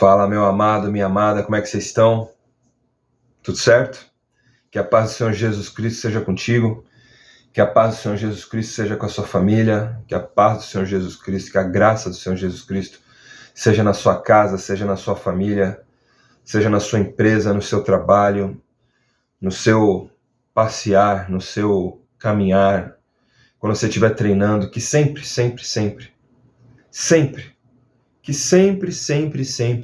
Fala, meu amado, minha amada, como é que vocês estão? Tudo certo? Que a paz do Senhor Jesus Cristo seja contigo, que a paz do Senhor Jesus Cristo seja com a sua família, que a paz do Senhor Jesus Cristo, que a graça do Senhor Jesus Cristo seja na sua casa, seja na sua família, seja na sua empresa, no seu trabalho, no seu passear, no seu caminhar, quando você estiver treinando, que sempre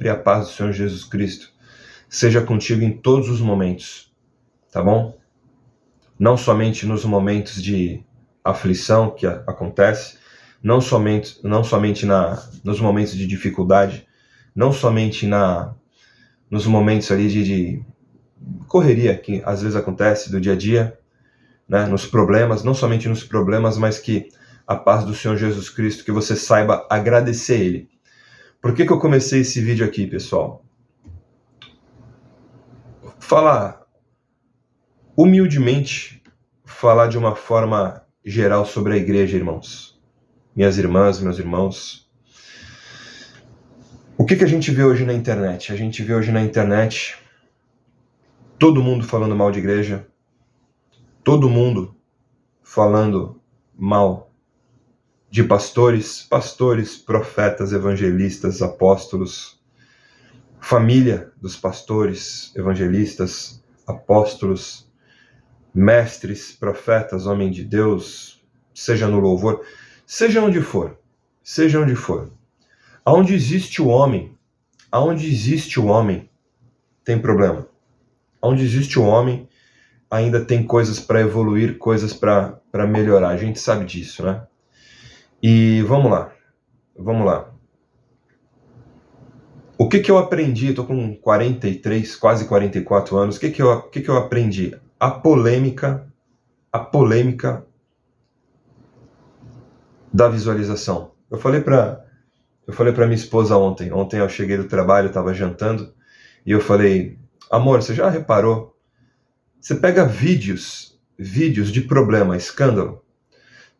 a paz do Senhor Jesus Cristo seja contigo em todos os momentos, tá bom? Não somente nos momentos de aflição que acontece, não somente nos momentos de dificuldade, não somente nos momentos ali de correria que às vezes acontece do dia a dia, né? Nos problemas, não somente nos problemas, mas que a paz do Senhor Jesus Cristo, que você saiba agradecer Ele. Por que eu comecei esse vídeo aqui, pessoal? Falar humildemente, falar de uma forma geral sobre a igreja, irmãos. Minhas irmãs, meus irmãos. O que a gente vê hoje na internet? A gente vê hoje na internet todo mundo falando mal de igreja, todo mundo falando mal de pastores, profetas, evangelistas, apóstolos, família dos pastores, evangelistas, apóstolos, mestres, profetas, homem de Deus, seja no louvor, seja onde for, aonde existe o homem, tem problema. Onde existe o homem, ainda tem coisas para evoluir, coisas para melhorar. A gente sabe disso, né? E vamos lá. O que eu aprendi? Estou com 43, quase 44 anos. O que eu aprendi? A polêmica da visualização. Eu falei para minha esposa ontem eu cheguei do trabalho, estava jantando, e eu falei: amor, você já reparou? Você pega vídeos de problema, escândalo,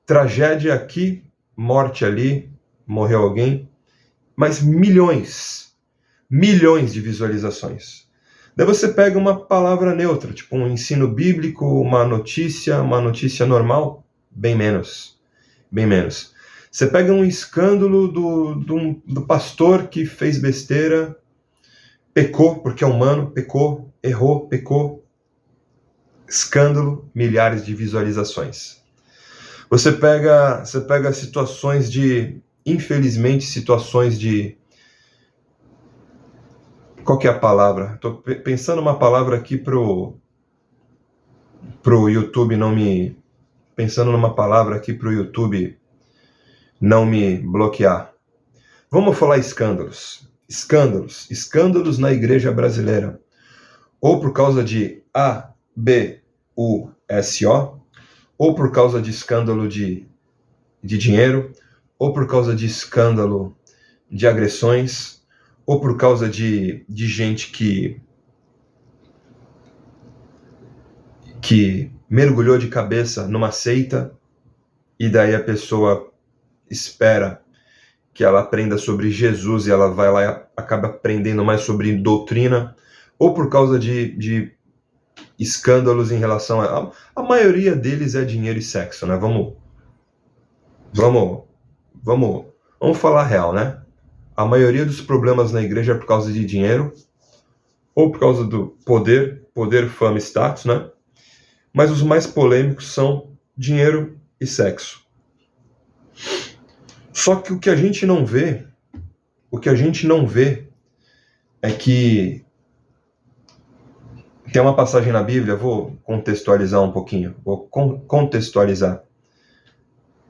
tragédia aqui, morte ali, morreu alguém, mas milhões de visualizações. Daí você pega uma palavra neutra, tipo um ensino bíblico, uma notícia normal, bem menos. Você pega um escândalo do pastor que fez besteira, pecou, porque é humano, pecou, escândalo, milhares de visualizações. Você pega situações infelizmente, situações de... Qual que é a palavra? Estou pensando uma palavra aqui pro YouTube não me... Pensando numa palavra aqui pro YouTube não me bloquear. Vamos falar escândalos na igreja brasileira. Ou por causa de abuso, ou por causa de escândalo de dinheiro, ou por causa de escândalo de agressões, ou por causa de gente que mergulhou de cabeça numa seita, e daí a pessoa espera que ela aprenda sobre Jesus e ela vai lá e acaba aprendendo mais sobre doutrina, ou por causa de escândalos em relação a maioria deles é dinheiro e sexo, né? Vamos falar real, né? A maioria dos problemas na igreja é por causa de dinheiro, ou por causa do poder, fama e status, né? Mas os mais polêmicos são dinheiro e sexo. Só que o que a gente não vê é que tem uma passagem na Bíblia, vou contextualizar um pouquinho,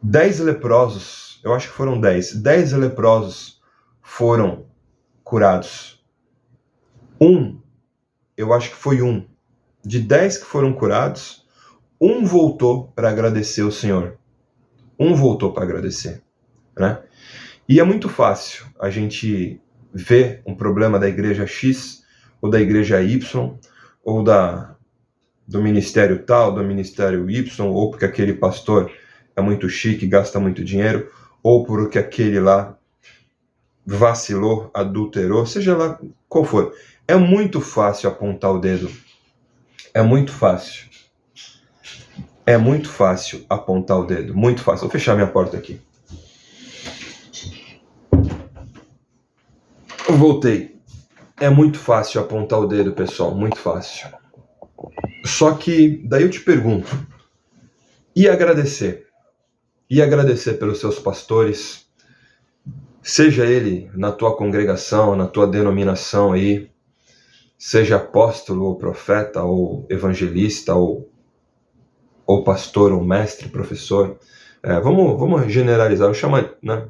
10 leprosos, eu acho que foram 10 leprosos foram curados. Eu acho que foi de 10 que foram curados, voltou para agradecer o Senhor. Voltou para agradecer, né? E é muito fácil a gente ver um problema da igreja X, ou da igreja Y, ou do ministério tal, do ministério Y, ou porque aquele pastor é muito chique, gasta muito dinheiro, ou porque aquele lá vacilou, adulterou, seja lá qual for. É muito fácil apontar o dedo. É muito fácil. É muito fácil apontar o dedo. Muito fácil. Vou fechar minha porta aqui. Eu voltei. É muito fácil apontar o dedo, pessoal. Muito fácil. Só que, daí eu te pergunto. E agradecer? E agradecer pelos seus pastores? Seja ele na tua congregação, na tua denominação aí, seja apóstolo, ou profeta, ou evangelista, ou pastor, ou mestre, professor. Vamos generalizar, vamos chamar, né?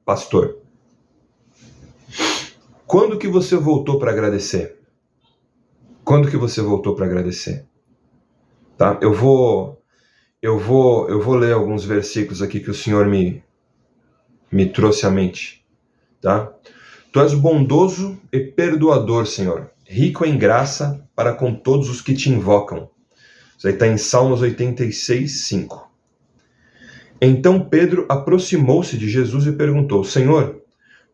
Pastor. Quando que você voltou para agradecer? Quando que você voltou para agradecer? Tá? Eu vou ler alguns versículos aqui que o Senhor me trouxe à mente. Tá? Tu és bondoso e perdoador, Senhor, rico em graça para com todos os que te invocam. Isso aí está em Salmos 86, 5. Então Pedro aproximou-se de Jesus e perguntou: Senhor,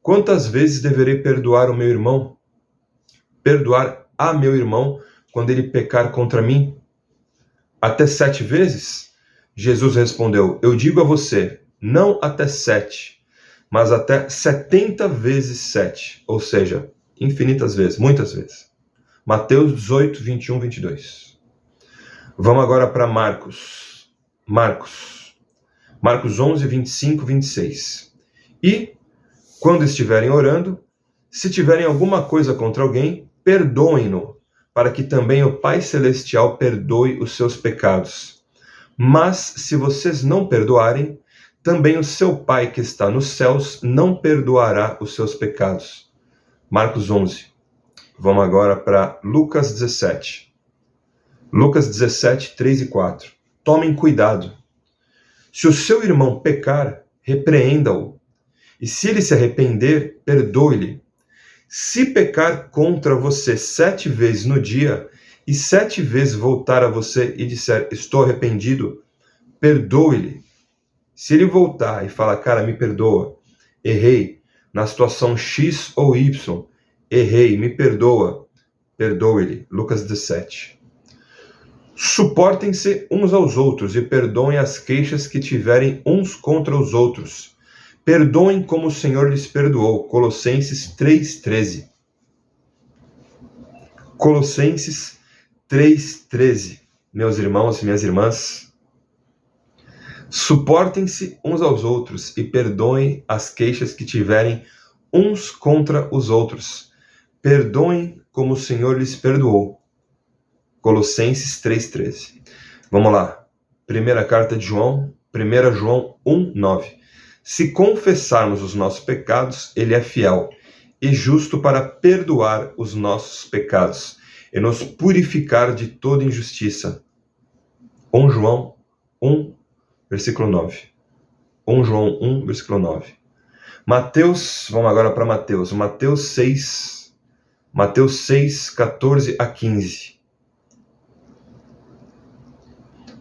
quantas vezes deverei perdoar o meu irmão? Perdoar a meu irmão quando ele pecar contra mim? Até 7 vezes? Jesus respondeu: eu digo a você, não até 7, mas até 70 vezes 7. Ou seja, infinitas vezes, muitas vezes. Mateus 18, 21, 22. Vamos agora para Marcos 11, 25, 26. E, quando estiverem orando, se tiverem alguma coisa contra alguém, perdoem-no, para que também o Pai Celestial perdoe os seus pecados. Mas, se vocês não perdoarem, também o seu Pai que está nos céus não perdoará os seus pecados. Marcos 11. Vamos agora para Lucas 17. Lucas 17, 3 e 4. Tomem cuidado. Se o seu irmão pecar, repreenda-o. E se ele se arrepender, perdoe-lhe. Se pecar contra você 7 vezes no dia, e 7 vezes voltar a você e disser, estou arrependido, perdoe-lhe. Se ele voltar e falar, cara, me perdoa, errei, na situação X ou Y, errei, me perdoa, perdoe-lhe. Lucas 17. Suportem-se uns aos outros e perdoem as queixas que tiverem uns contra os outros. Perdoem como o Senhor lhes perdoou. Colossenses 3,13. Colossenses 3,13. Meus irmãos e minhas irmãs, suportem-se uns aos outros e perdoem as queixas que tiverem uns contra os outros. Perdoem como o Senhor lhes perdoou. Colossenses 3,13. Vamos lá. Primeira carta de João, 1 João 1,9. Se confessarmos os nossos pecados, ele é fiel e justo para perdoar os nossos pecados e nos purificar de toda injustiça. 1 João 1, versículo 9. 1 João 1, versículo 9. Mateus, vamos agora para Mateus. Mateus 6, 14 a 15.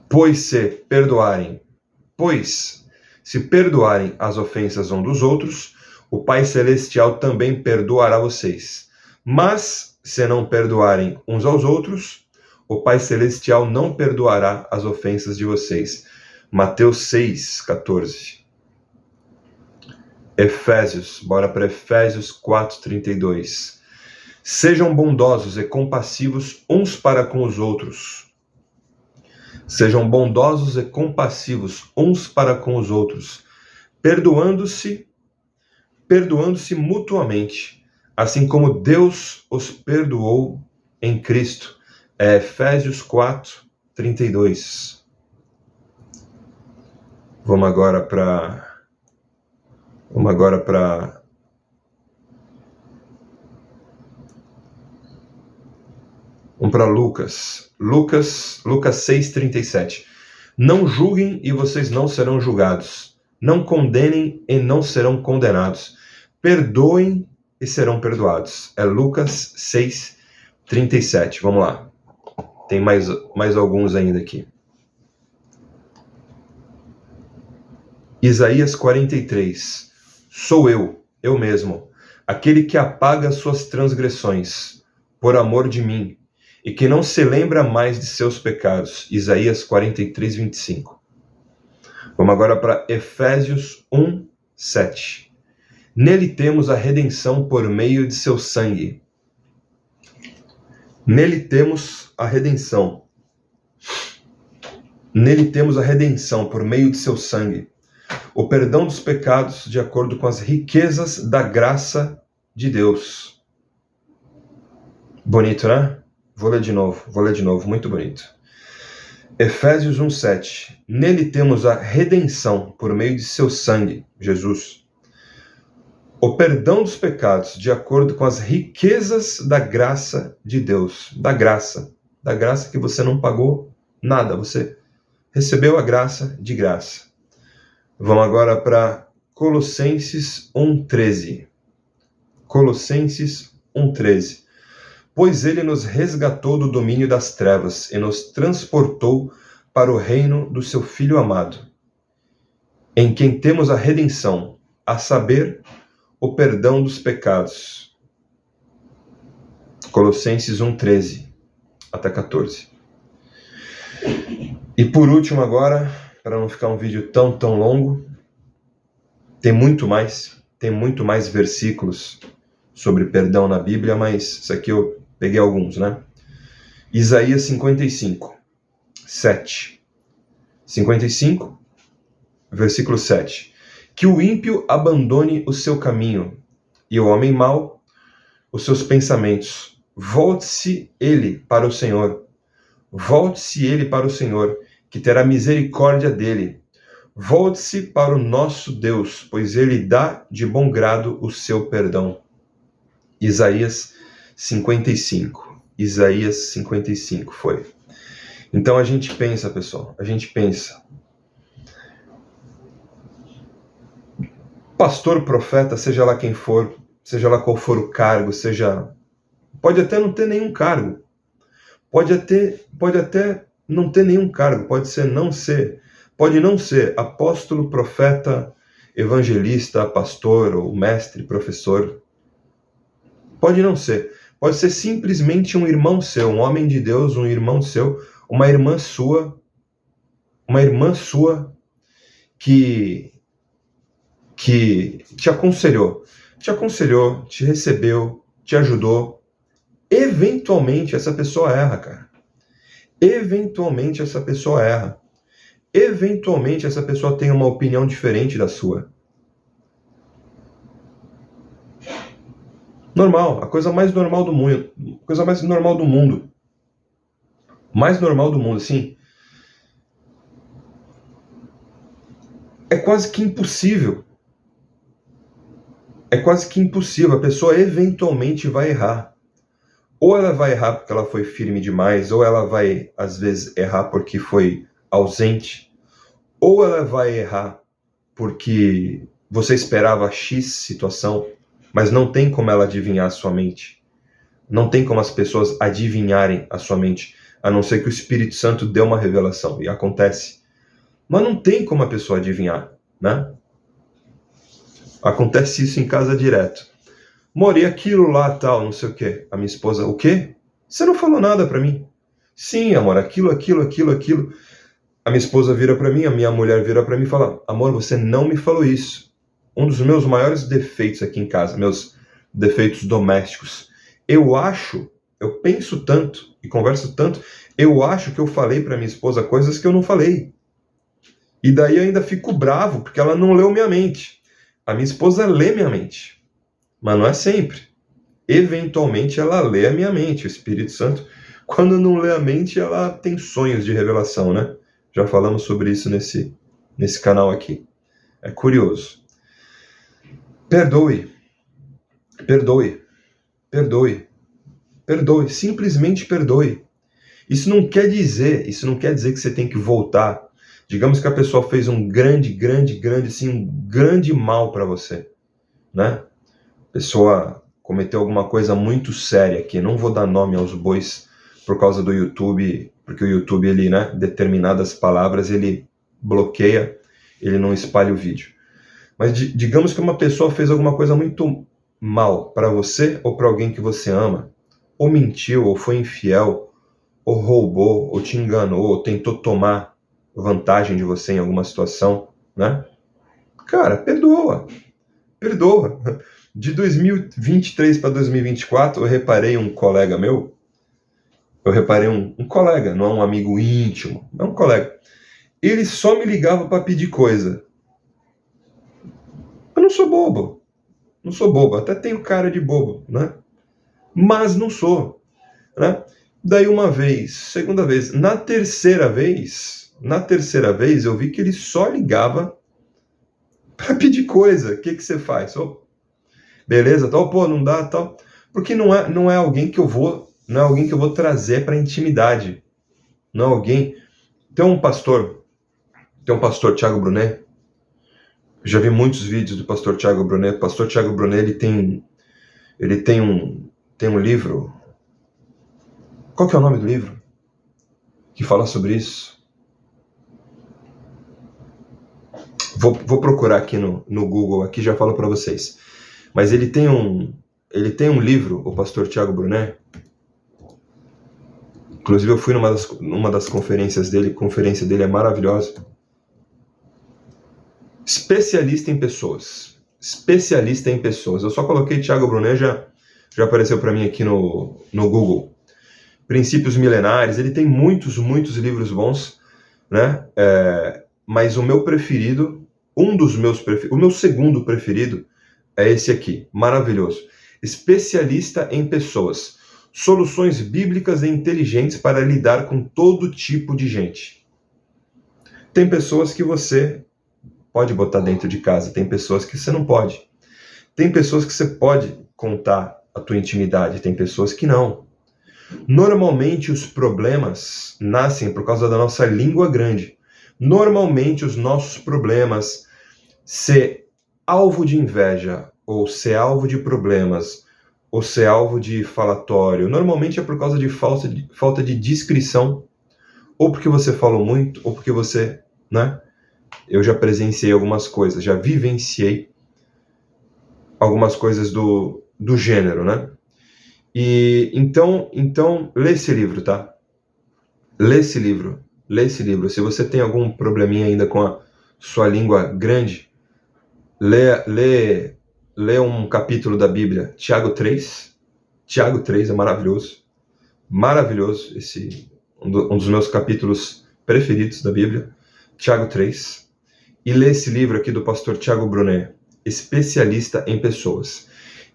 Pois se perdoarem as ofensas uns dos outros, o Pai Celestial também perdoará vocês. Mas, se não perdoarem uns aos outros, o Pai Celestial não perdoará as ofensas de vocês. Mateus 6, 14. Efésios, bora para Efésios 4, 32. Sejam bondosos e compassivos uns para com os outros. Sejam bondosos e compassivos uns para com os outros, perdoando-se mutuamente, assim como Deus os perdoou em Cristo. Efésios 4, 32. Vamos agora para Lucas 6:37. Não julguem e vocês não serão julgados. Não condenem e não serão condenados. Perdoem e serão perdoados. Lucas 6:37. Vamos lá. Tem mais alguns ainda aqui. Isaías 43. Sou eu mesmo. aquele que apaga suas transgressões por amor de mim e que não se lembra mais de seus pecados. Isaías 43, 25. Vamos agora para Efésios 1, 7. Nele temos a redenção por meio de seu sangue. Nele temos a redenção. Nele temos a redenção por meio de seu sangue, o perdão dos pecados de acordo com as riquezas da graça de Deus. Bonito, né? Vou ler de novo, muito bonito. Efésios 1:7. Nele temos a redenção por meio de seu sangue, Jesus. O perdão dos pecados de acordo com as riquezas da graça de Deus. Da graça que você não pagou nada, você recebeu a graça de graça. Vamos agora para Colossenses 1:13. Colossenses 1:13. Pois ele nos resgatou do domínio das trevas e nos transportou para o reino do seu Filho amado, em quem temos a redenção, a saber, o perdão dos pecados. Colossenses 1:13 até 14. E por último agora, para não ficar um vídeo tão longo, tem muito mais versículos sobre perdão na Bíblia, mas isso aqui eu peguei alguns, né? Isaías 55, 7. 55, versículo 7. Que o ímpio abandone o seu caminho, e o homem mau os seus pensamentos. Volte-se ele para o Senhor. Volte-se ele para o Senhor, que terá misericórdia dele. Volte-se para o nosso Deus, pois ele dá de bom grado o seu perdão. Isaías 55. Isaías 55 foi. Então a gente pensa, pessoal, pastor, profeta, seja lá quem for, seja lá qual for o cargo, pode até não ter nenhum cargo, pode até não ter nenhum cargo, pode não ser apóstolo, profeta, evangelista, pastor, ou mestre, professor, pode não ser, pode ser simplesmente um irmão seu, um homem de Deus, um irmão seu, uma irmã sua que te aconselhou, te recebeu, te ajudou. Eventualmente essa pessoa erra, cara. Eventualmente essa pessoa erra. Eventualmente essa pessoa tem uma opinião diferente da sua. Normal, a coisa mais normal do mundo. Mais normal do mundo, sim. É quase que impossível. A pessoa eventualmente vai errar. Ou ela vai errar porque ela foi firme demais, ou ela vai, às vezes, errar porque foi ausente, ou ela vai errar porque você esperava X situação, mas não tem como ela adivinhar a sua mente. Não tem como as pessoas adivinharem a sua mente, a não ser que o Espírito Santo dê uma revelação, e acontece. Mas não tem como a pessoa adivinhar, né? Acontece isso em casa direto. Mori, aquilo lá, tal, não sei o quê. A minha esposa, o quê? Você não falou nada pra mim. Sim, amor, aquilo. A minha esposa vira pra mim, a minha mulher vira pra mim e fala, amor, você não me falou isso. Um dos meus maiores defeitos aqui em casa, meus defeitos domésticos. Eu penso tanto e converso tanto, eu acho que eu falei pra minha esposa coisas que eu não falei. E daí eu ainda fico bravo, porque ela não leu minha mente. A minha esposa lê minha mente, mas não é sempre. Eventualmente ela lê a minha mente. O Espírito Santo, quando não lê a mente, ela tem sonhos de revelação, né? Já falamos sobre isso nesse canal aqui. É curioso. Perdoe, simplesmente perdoe. Isso não quer dizer que você tem que voltar. Digamos que a pessoa fez um grande mal para você, né? A pessoa cometeu alguma coisa muito séria aqui. Não vou dar nome aos bois por causa do YouTube, porque o YouTube, ele, né, determinadas palavras, ele bloqueia, ele não espalha o vídeo. Mas digamos que uma pessoa fez alguma coisa muito mal para você ou para alguém que você ama, ou mentiu, ou foi infiel, ou roubou, ou te enganou, ou tentou tomar vantagem de você em alguma situação, né? Cara, perdoa. De 2023 para 2024, eu reparei um colega meu, um colega, não é um amigo íntimo, é um colega. Ele só me ligava para pedir coisa. Eu não sou bobo, até tenho cara de bobo, né? Mas não sou, né? Daí uma vez, segunda vez, na terceira vez eu vi que ele só ligava para pedir coisa. O que você faz? Oh, beleza, tal, pô, não dá, tal. Porque não é alguém que eu vou trazer para intimidade. Não é alguém. Tem um pastor Thiago Brunet. Já vi muitos vídeos do pastor Thiago Brunet. O pastor Thiago Brunet, ele tem um livro. Qual que é o nome do livro que fala sobre isso? Vou procurar aqui no Google, aqui já falo para vocês. Mas ele tem um livro, o pastor Thiago Brunet. Inclusive eu fui numa das conferências dele. A conferência dele é maravilhosa. Especialista em pessoas. Eu só coloquei Thiago Brunet, já apareceu para mim aqui no Google. Princípios Milenares. Ele tem muitos livros bons, né? Mas o meu preferido, o meu segundo preferido é esse aqui, maravilhoso. Especialista em pessoas. Soluções bíblicas e inteligentes para lidar com todo tipo de gente. Tem pessoas que você pode botar dentro de casa, tem pessoas que você não pode. Tem pessoas que você pode contar a tua intimidade, tem pessoas que não. Normalmente os problemas nascem por causa da nossa língua grande. Normalmente os nossos problemas, ser alvo de inveja, ou ser alvo de problemas, ou ser alvo de falatório, normalmente é por causa de falta de discrição, ou porque você falou muito, ou porque você, né? Eu já presenciei algumas coisas, já vivenciei algumas coisas do gênero, né? E então lê esse livro, tá? Lê esse livro. Se você tem algum probleminha ainda com a sua língua grande, lê um capítulo da Bíblia, Tiago 3 é maravilhoso. Maravilhoso, um dos meus capítulos preferidos da Bíblia, Tiago 3. E lê esse livro aqui do pastor Thiago Brunet, Especialista em Pessoas.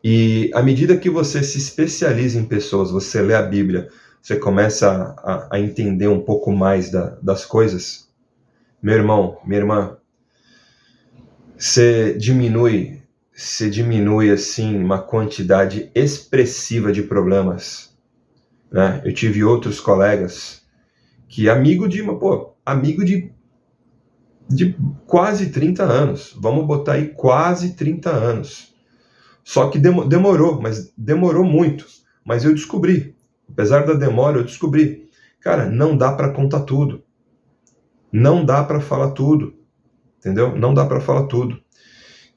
E à medida que você se especializa em pessoas, você lê a Bíblia, você começa a entender um pouco mais das coisas. Meu irmão, minha irmã, você diminui assim uma quantidade expressiva de problemas, né? Eu tive outros colegas que amigo de quase 30 anos. Vamos botar aí quase 30 anos. Só que demorou muito. Mas eu descobri, apesar da demora, eu descobri, cara, não dá para contar tudo. Não dá para falar tudo. Entendeu? Não dá para falar tudo.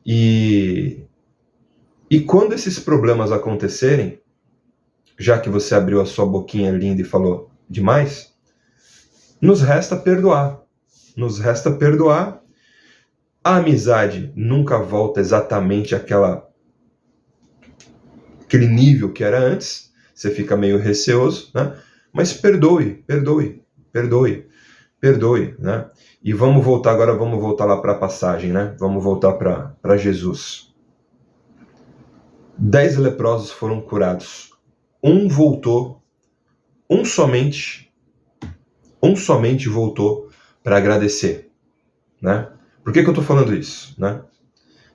E quando esses problemas acontecerem, já que você abriu a sua boquinha linda e falou demais, nos resta perdoar. A amizade nunca volta exatamente àquele nível que era antes. Você fica meio receoso, né? Mas perdoe, né? E vamos voltar lá para a passagem, né? Vamos voltar para Jesus. 10 leprosos foram curados. Um somente voltou para agradecer, né? Por que eu estou falando isso, né?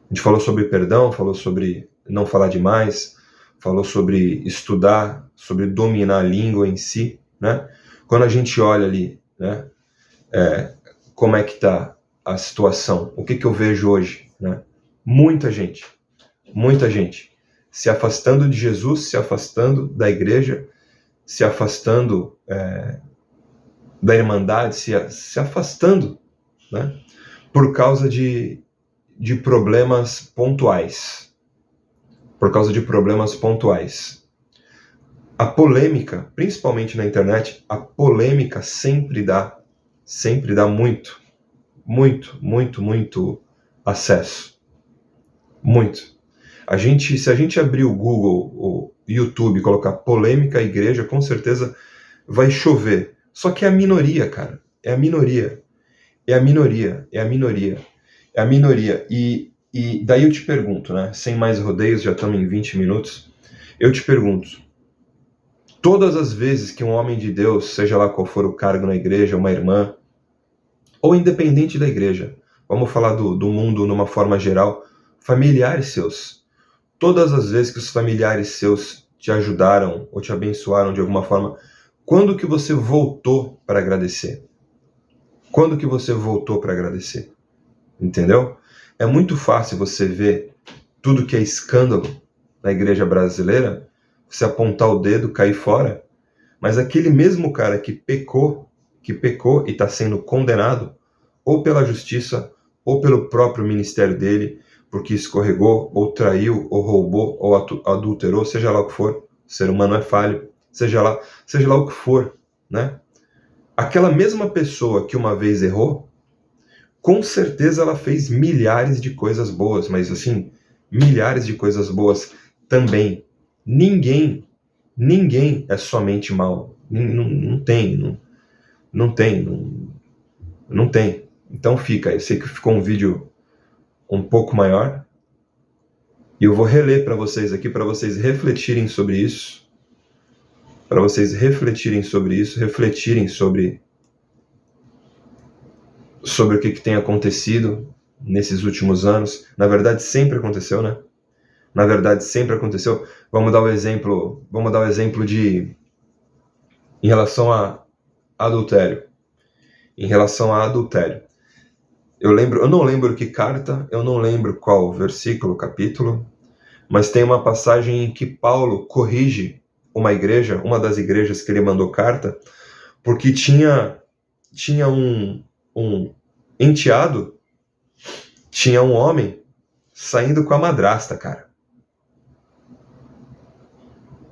A gente falou sobre perdão, falou sobre não falar demais, falou sobre estudar, sobre dominar a língua em si, né? Quando a gente olha ali, né? Como é que está a situação? O que eu vejo hoje, né? Muita gente se afastando de Jesus, se afastando da igreja, se afastando da irmandade, se afastando, né? Por causa de problemas pontuais. por causa de problemas pontuais. A polêmica, principalmente na internet, a polêmica sempre dá muito acesso. Muito. Se a gente abrir o Google, o YouTube e colocar polêmica igreja, com certeza vai chover. Só que é a minoria, cara. É a minoria. E daí eu te pergunto, né? Sem mais rodeios, já estamos em 20 minutos. Eu te pergunto, todas as vezes que um homem de Deus, seja lá qual for o cargo na igreja, uma irmã, ou independente da igreja, vamos falar do mundo numa forma geral, familiares seus, todas as vezes que os familiares seus te ajudaram ou te abençoaram de alguma forma, quando que você voltou para agradecer? Quando que você voltou para agradecer? Entendeu? É muito fácil você ver tudo que é escândalo na igreja brasileira, você apontar o dedo, cair fora, mas aquele mesmo cara que pecou e está sendo condenado, ou pela justiça, ou pelo próprio ministério dele, porque escorregou, ou traiu, ou roubou, ou adulterou, seja lá o que for, o ser humano é falho, seja lá o que for, né? Aquela mesma pessoa que uma vez errou, com certeza ela fez milhares de coisas boas, mas assim, milhares de coisas boas também. Ninguém é somente mal. Não tem. Então fica, eu sei que ficou um vídeo um pouco maior, e eu vou reler para vocês aqui, para vocês refletirem sobre isso, refletirem sobre o que tem acontecido nesses últimos anos. Na verdade, sempre aconteceu, né? Vamos dar o exemplo em relação a adultério. Eu não lembro que carta, eu não lembro qual versículo, capítulo, mas tem uma passagem em que Paulo corrige uma das igrejas que ele mandou carta, porque tinha um enteado, tinha um homem saindo com a madrasta, cara.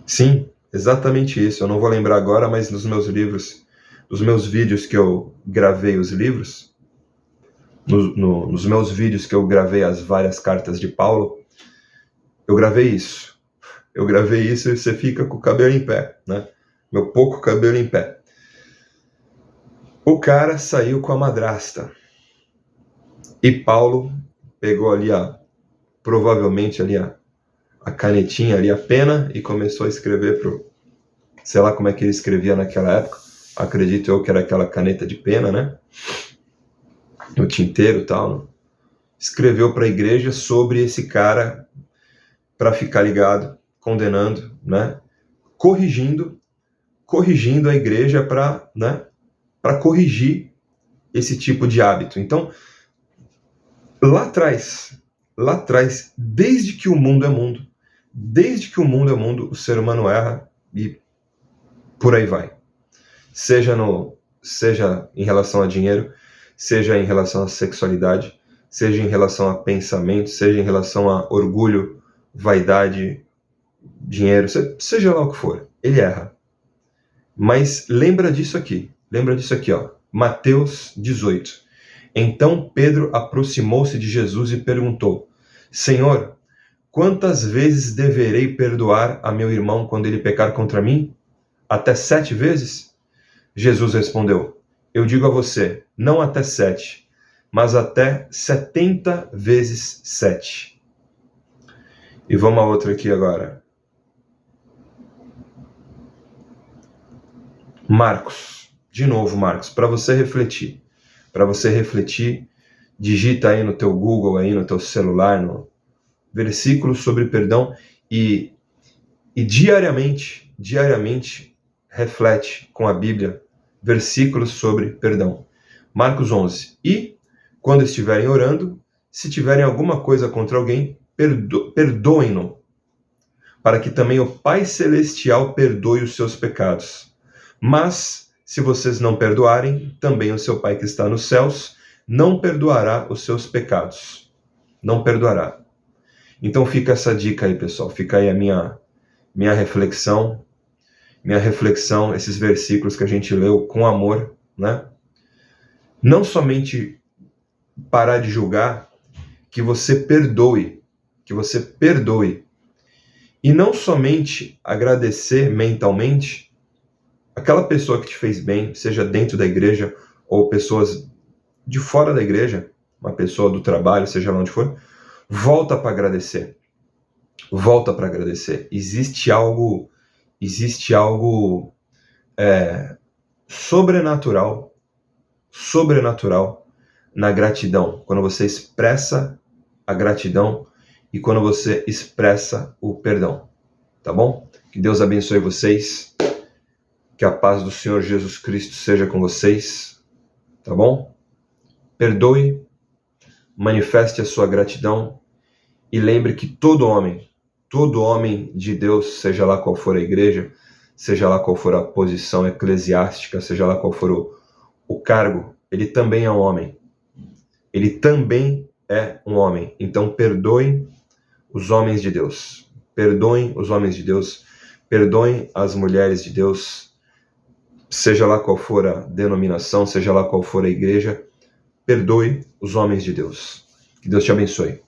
Sim, exatamente isso. Eu não vou lembrar agora, mas nos meus vídeos que eu gravei os livros, nos meus vídeos que eu gravei as várias cartas de Paulo, eu gravei isso e você fica com o cabelo em pé, né? Meu pouco cabelo em pé. O cara saiu com a madrasta. E Paulo pegou ali provavelmente ali a canetinha ali, a pena, e começou a escrever sei lá como é que ele escrevia naquela época. Acredito eu que era aquela caneta de pena, né? No tinteiro e tal. Né? Escreveu para a igreja sobre esse cara para ficar ligado, condenando, né? Corrigindo a igreja para, né? Para corrigir esse tipo de hábito. Então, lá atrás, desde que o mundo é mundo, o ser humano erra e por aí vai. Seja em relação a dinheiro, seja em relação à sexualidade, seja em relação a pensamento, seja em relação a orgulho, vaidade, dinheiro, seja lá o que for, ele erra. Mas lembra disso aqui, ó, Mateus 18. Então Pedro aproximou-se de Jesus e perguntou: Senhor, quantas vezes deverei perdoar a meu irmão quando ele pecar contra mim? Até 7 vezes? Jesus respondeu: Eu digo a você, não até 7, mas até 70 vezes 7. E vamos a outra aqui agora. Marcos. De novo, Marcos, para você refletir, digita aí no teu Google, aí no teu celular, no versículo sobre perdão e diariamente reflete com a Bíblia versículos sobre perdão. Marcos 11. E, quando estiverem orando, se tiverem alguma coisa contra alguém, perdoem-no, para que também o Pai Celestial perdoe os seus pecados. Mas, se vocês não perdoarem, também o seu Pai que está nos céus não perdoará os seus pecados. Não perdoará. Então fica essa dica aí, pessoal. Fica aí a minha reflexão, esses versículos que a gente leu com amor, né? Não somente parar de julgar, que você perdoe. E não somente agradecer mentalmente aquela pessoa que te fez bem, seja dentro da igreja ou pessoas de fora da igreja, uma pessoa do trabalho, seja lá onde for, volta para agradecer. Existe algo sobrenatural na gratidão, quando você expressa a gratidão e quando você expressa o perdão, tá bom? Que Deus abençoe vocês, que a paz do Senhor Jesus Cristo seja com vocês, tá bom? Perdoe, manifeste a sua gratidão e lembre que todo homem de Deus, seja lá qual for a igreja, seja lá qual for a posição eclesiástica, seja lá qual for o cargo, ele também é um homem. Então perdoem os homens de Deus. Perdoem as mulheres de Deus, seja lá qual for a denominação, seja lá qual for a igreja, perdoe os homens de Deus. Que Deus te abençoe.